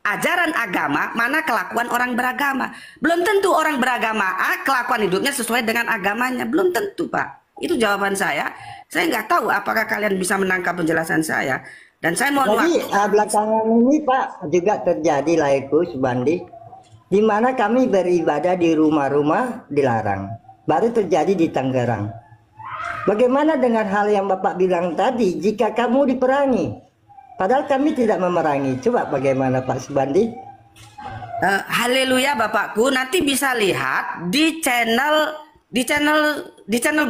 ajaran agama, mana kelakuan orang beragama. Belum tentu orang beragama A kelakuan hidupnya sesuai dengan agamanya. Belum tentu Pak. Itu jawaban saya. Saya nggak tahu apakah kalian bisa menangkap penjelasan saya. Dan saya mohon
Jadi
waktu.
belakangan ini Pak juga terjadi laiku Subandi, di mana kami beribadah di rumah-rumah dilarang. Baru terjadi di Tangerang. Bagaimana dengan hal yang Bapak bilang tadi, jika kamu diperangi? Padahal kami tidak memerangi. Coba bagaimana Pak Subandi?
Haleluya Bapakku, nanti bisa lihat di channel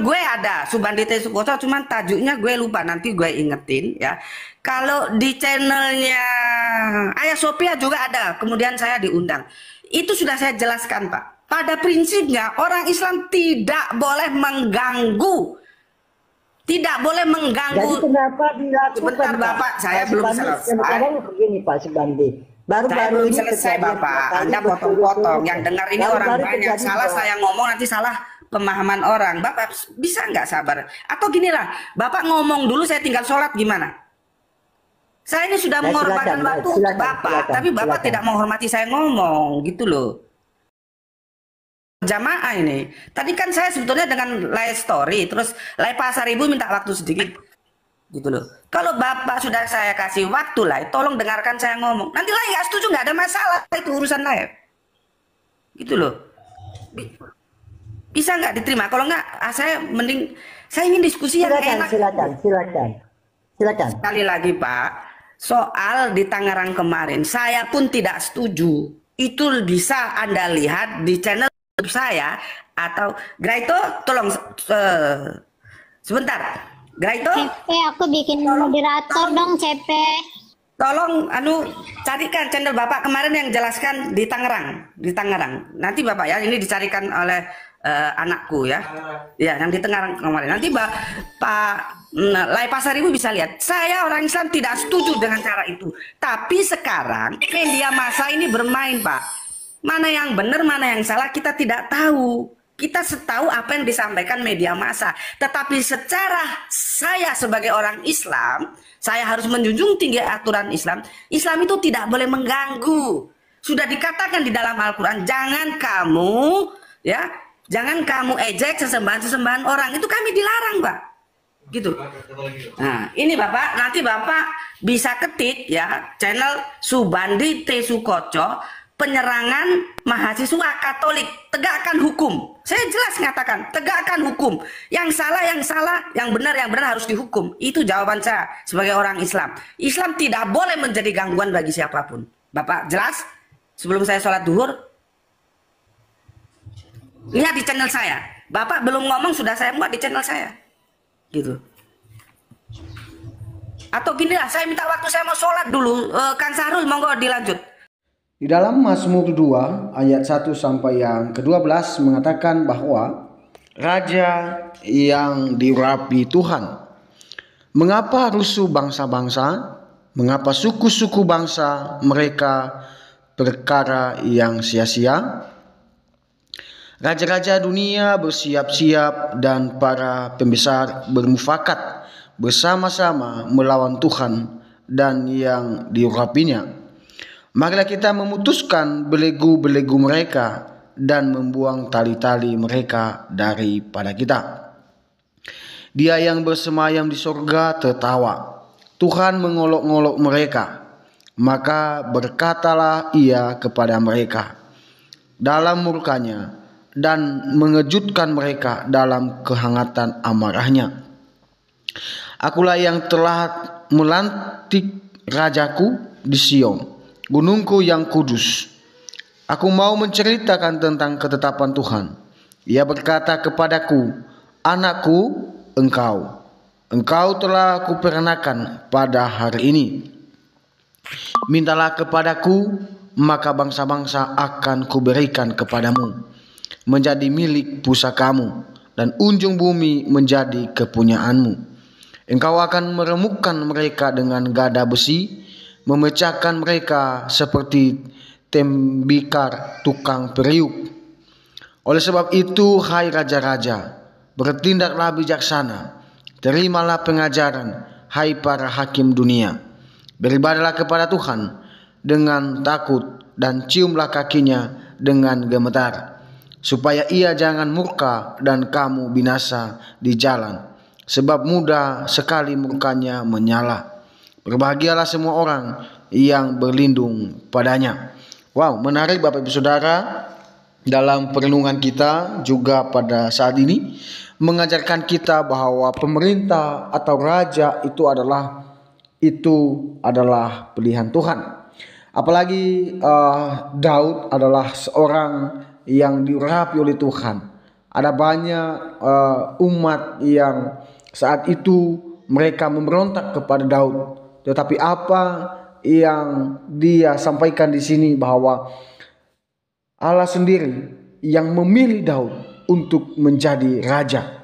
gue ada Subandi T. Sukoso, cuman tajuknya gue lupa, nanti gue ingetin ya. Kalau di channelnya Ayah Sophia juga ada, kemudian saya diundang. Itu sudah saya jelaskan Pak. Pada prinsipnya orang Islam tidak boleh mengganggu. Tidak boleh mengganggu.
Jadi kenapa dilakukan
Sebentar
Pak?
Bapak, saya
Pak
belum
Subandi,
selesai.
Sekarang begini Pak Subandi.
Saya
Baru-baru
belum
ini
selesai
kejadian
Bapak.
Bapak ini
Anda potong-potong. Yang dengar ini orang
baru-baru
banyak.
kejadian
Salah
Bang.
saya ngomong nanti salah pemahaman orang. Bapak bisa nggak sabar? Atau gini lah, Bapak ngomong dulu saya tinggal sholat gimana? Saya ini sudah
Ya,
mengorbankan
silakan,
waktu
silakan,
Bapak,
silakan,
tapi Bapak
silakan.
tidak menghormati saya ngomong, gitu loh. Jamaah ini. Tadi kan saya sebetulnya dengan live story, terus live pasar ibu minta waktu sedikit, gitu loh. Kalau Bapak sudah saya kasih waktu lah, tolong dengarkan saya ngomong. Nanti lah nggak setuju nggak ada masalah, itu urusan live, gitu loh. Bisa nggak diterima? Kalau nggak, saya mending saya ingin diskusi yang
Silakan,
enak.
silakan.
Sekali lagi Pak, soal di Tangerang kemarin, saya pun tidak setuju. Itu bisa Anda lihat di channel saya atau Graito, tolong sebentar. Graito,
CP, aku bikin moderator dong, CP.
tolong carikan channel Bapak kemarin yang jelaskan di Tangerang. Nanti Bapak ya, ini dicarikan oleh anakku ya. Ya, yang di Tangerang kemarin. Nanti Pak Lai Pasar Ibu bisa lihat. Saya orang Islam tidak setuju dengan cara itu. Tapi sekarang media massa ini bermain, Pak. Mana yang benar, mana yang salah kita tidak tahu. Kita setahu apa yang disampaikan media massa. Tetapi secara saya sebagai orang Islam, saya harus menjunjung tinggi aturan Islam. Islam itu tidak boleh mengganggu. Sudah dikatakan di dalam Al-Quran, jangan kamu ejek sesembahan orang. Itu kami dilarang, Pak. Gitu. Nah, ini Bapak, nanti Bapak bisa ketik ya channel Subandi T. Sukoco, penyerangan mahasiswa Katolik, tegakkan hukum. Saya jelas mengatakan, tegakkan hukum. Yang salah, yang benar harus dihukum. Itu jawaban saya sebagai orang Islam. Islam tidak boleh menjadi gangguan bagi siapapun. Bapak jelas? Sebelum saya sholat duhur, lihat di channel saya. Bapak belum ngomong, sudah saya muat di channel saya. Gitu. Atau gini lah, saya minta waktu, saya mau sholat dulu. Kang Sahrul, monggo dilanjut.
Di dalam Mazmur 2 ayat 1 sampai yang ke-12 mengatakan bahwa raja yang diurapi Tuhan. Mengapa rusuh bangsa-bangsa? Mengapa suku-suku bangsa mereka perkara yang sia-sia? Raja-raja dunia bersiap-siap dan para pembesar bermufakat bersama-sama melawan Tuhan dan yang diurapinya. Marilah kita memutuskan belenggu-belenggu mereka dan membuang tali-tali mereka daripada kita. Dia yang bersemayam di surga tertawa. Tuhan mengolok-ngolok mereka. Maka berkatalah ia kepada mereka dalam murkanya dan mengejutkan mereka dalam kehangatan amarahnya. Akulah yang telah melantik rajaku di Sion, gunungku yang kudus. Aku mau menceritakan tentang ketetapan Tuhan. Ia berkata kepadaku, anakku, engkau telah kuperanakan pada hari ini. Mintalah kepadaku, maka bangsa-bangsa akan kuberikan kepadamu, menjadi milik pusakamu, dan unjung bumi menjadi kepunyaanmu. Engkau akan meremukkan mereka dengan gada besi, memecahkan mereka seperti tembikar tukang periuk. Oleh sebab itu, hai raja-raja, bertindaklah bijaksana, terimalah pengajaran, hai para hakim dunia. Beribadahlah kepada Tuhan dengan takut dan ciumlah kakinya dengan gemetar, supaya ia jangan murka dan kamu binasa di jalan, sebab mudah sekali murkanya menyala. Berbahagialah semua orang yang berlindung padanya. Wow, menarik Bapak Ibu Saudara. Dalam perenungan kita juga pada saat ini mengajarkan kita bahwa pemerintah atau raja itu adalah pilihan Tuhan. Apalagi Daud adalah seorang yang diurapi oleh Tuhan. Ada banyak umat yang saat itu mereka memberontak kepada Daud. Tetapi apa yang dia sampaikan di sini bahwa Allah sendiri yang memilih Daud untuk menjadi raja.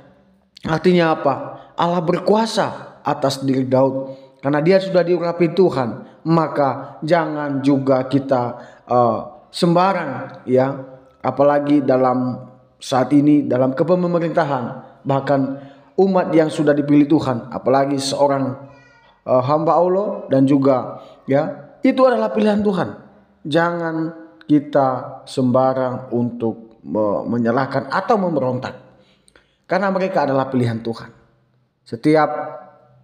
Artinya apa? Allah berkuasa atas diri Daud. karena dia sudah diurapi Tuhan, maka jangan juga kita sembarang ya, apalagi dalam saat ini dalam kepemerintahan, bahkan umat yang sudah dipilih Tuhan, apalagi seorang hamba Allah dan juga ya, itu adalah pilihan Tuhan. Jangan kita sembarang untuk menyalahkan atau memberontak, karena mereka adalah pilihan Tuhan. Setiap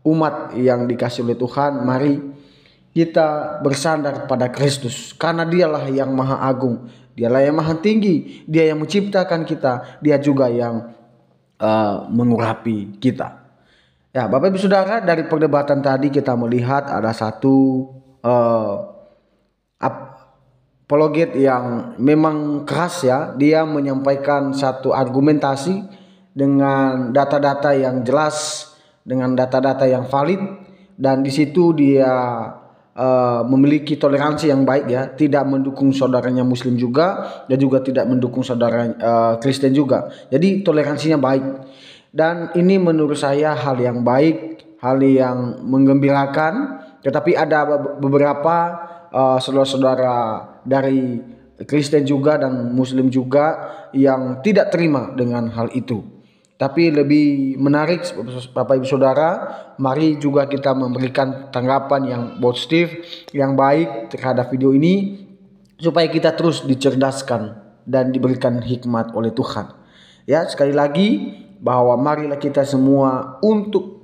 umat yang dikasih oleh Tuhan, mari kita bersandar pada Kristus, karena dialah yang maha agung, dialah yang maha tinggi, dia yang menciptakan kita, dia juga yang mengurapi kita. Ya, Bapak Ibu Saudara, dari perdebatan tadi kita melihat ada satu apologet yang memang keras ya. Dia menyampaikan satu argumentasi dengan data-data yang jelas, dengan data-data yang valid, dan di situ dia memiliki toleransi yang baik ya, tidak mendukung saudaranya Muslim juga dan juga tidak mendukung saudara Kristen juga. Jadi toleransinya baik, dan ini menurut saya hal yang baik, hal yang menggembirakan. Tetapi ada beberapa saudara-saudara dari Kristen juga dan Muslim juga yang tidak terima dengan hal itu. Tapi lebih menarik Bapak Ibu Saudara, mari juga kita memberikan tanggapan yang positif, yang baik terhadap video ini, supaya kita terus dicerdaskan dan diberikan hikmat oleh Tuhan. Ya, sekali lagi bahwa marilah kita semua untuk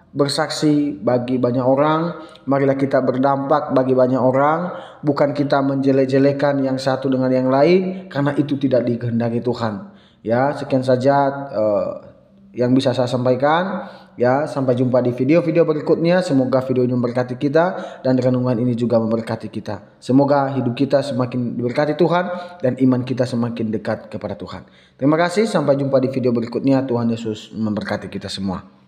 bersaksi bagi banyak orang, marilah kita berdampak bagi banyak orang, bukan kita menjelek-jelekan yang satu dengan yang lain, karena itu tidak dikehendaki Tuhan. Ya, sekian saja yang bisa saya sampaikan. Ya, sampai jumpa di video-video berikutnya. Semoga video ini memberkati kita dan renungan ini juga memberkati kita. Semoga hidup kita semakin diberkati Tuhan dan iman kita semakin dekat kepada Tuhan. Terima kasih, sampai jumpa di video berikutnya. Tuhan Yesus memberkati kita semua.